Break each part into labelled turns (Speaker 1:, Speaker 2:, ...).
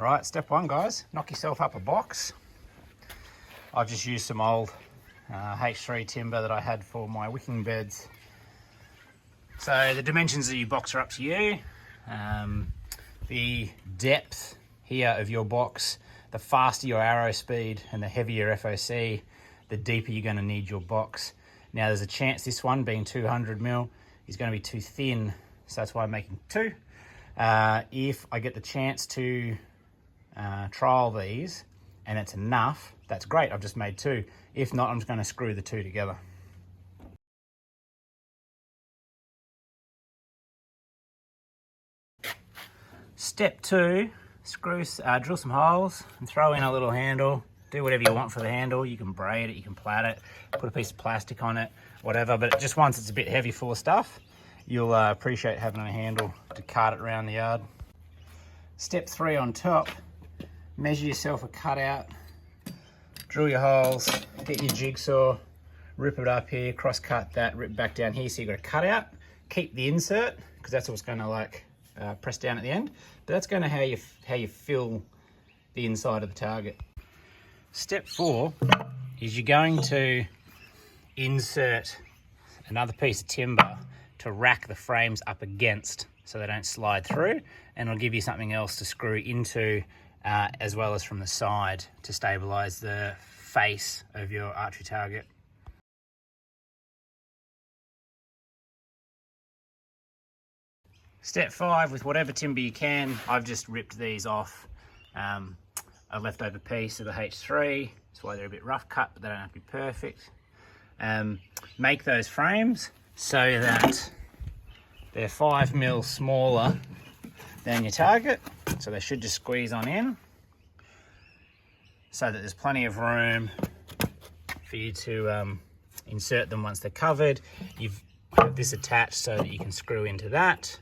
Speaker 1: All right, step one, guys, knock yourself up a box. I've just used some old H3 timber that I had for my wicking beds. So the dimensions of your box are up to you. The depth here of your box, the faster your arrow speed and the heavier FOC, the deeper you're going to need your box. Now there's a chance this one, being 200mm, is going to be too thin, so that's why I'm making two. If I get the chance to trial these and it's enough, that's great, I've just made two. If not, I'm just going to screw the two together. Step two, drill some holes and throw in a little handle. Do whatever you want for the handle. You can braid it, you can plait it, put a piece of plastic on it, whatever, but just once it's a bit heavy full of stuff, you'll appreciate having a handle to cart it around the yard. Step three on top, measure yourself a cutout, drill your holes, get your jigsaw, rip it up here, cross cut that, rip back down here so you've got a cutout. Keep the insert, because that's what's going to press down at the end, but that's going to how you fill the inside of the target. Step four is you're going to insert another piece of timber to rack the frames up against so they don't slide through, and it'll give you something else to screw into as well as from the side to stabilize the face of your archery target. Step five, with whatever timber you can, I've just ripped these off a leftover piece of the H3. That's why they're a bit rough cut, but they don't have to be perfect. Make those frames so that they're 5mm smaller than your target, so they should just squeeze on in, so that there's plenty of room for you to insert them once they're covered. You've got this attached so that you can screw into that.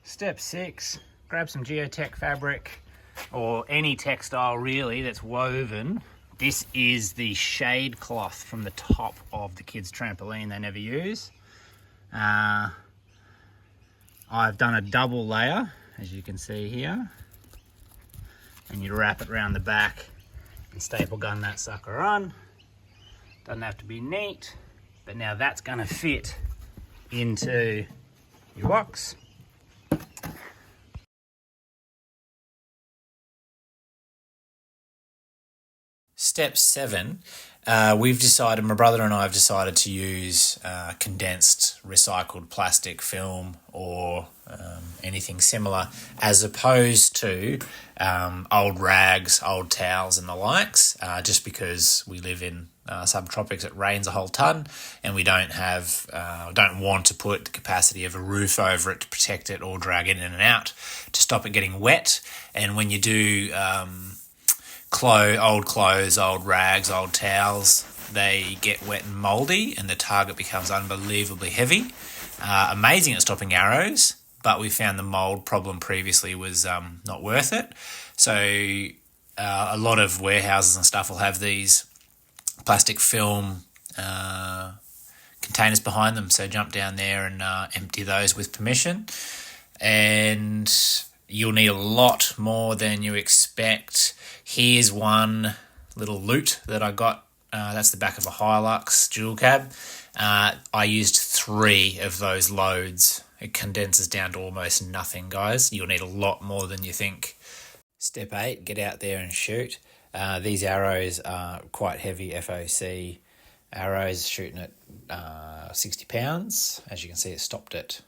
Speaker 1: Step six, grab some geotech fabric or any textile really that's woven. This is the shade cloth from the top of the kids' trampoline they never use. I've done a double layer, as you can see here, and you wrap it around the back and staple gun that sucker on. Doesn't have to be neat, but now that's going to fit into your box. Step seven, my brother and I have decided to use condensed recycled plastic film or anything similar, as opposed to old rags, old towels and the likes, just because we live in subtropics. It rains a whole ton and we don't want to put the capacity of a roof over it to protect it or drag it in and out to stop it getting wet. And when you do old clothes, old rags, old towels, they get wet and mouldy and the target becomes unbelievably heavy. Amazing at stopping arrows, but we found the mould problem previously was not worth it. So a lot of warehouses and stuff will have these plastic film containers behind them, so jump down there and empty those with permission. And you'll need a lot more than you expect. Here's one little loot that I got. That's the back of a Hilux dual cab. I used 3 of those loads. It condenses down to almost nothing, guys. You'll need a lot more than you think. Step 8, get out there and shoot. These arrows are quite heavy FOC arrows, shooting at 60 pounds. As you can see, it stopped at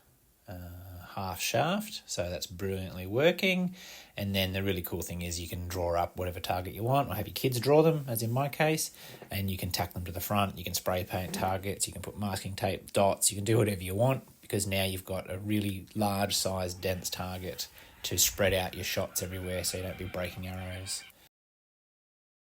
Speaker 1: half shaft, so that's brilliantly working. And then the really cool thing is you can draw up whatever target you want, or have your kids draw them, as in my case, and you can tack them to the front. You can spray paint targets, you can put masking tape, dots, you can do whatever you want, because now you've got a really large size dense target to spread out your shots everywhere so you don't be breaking arrows.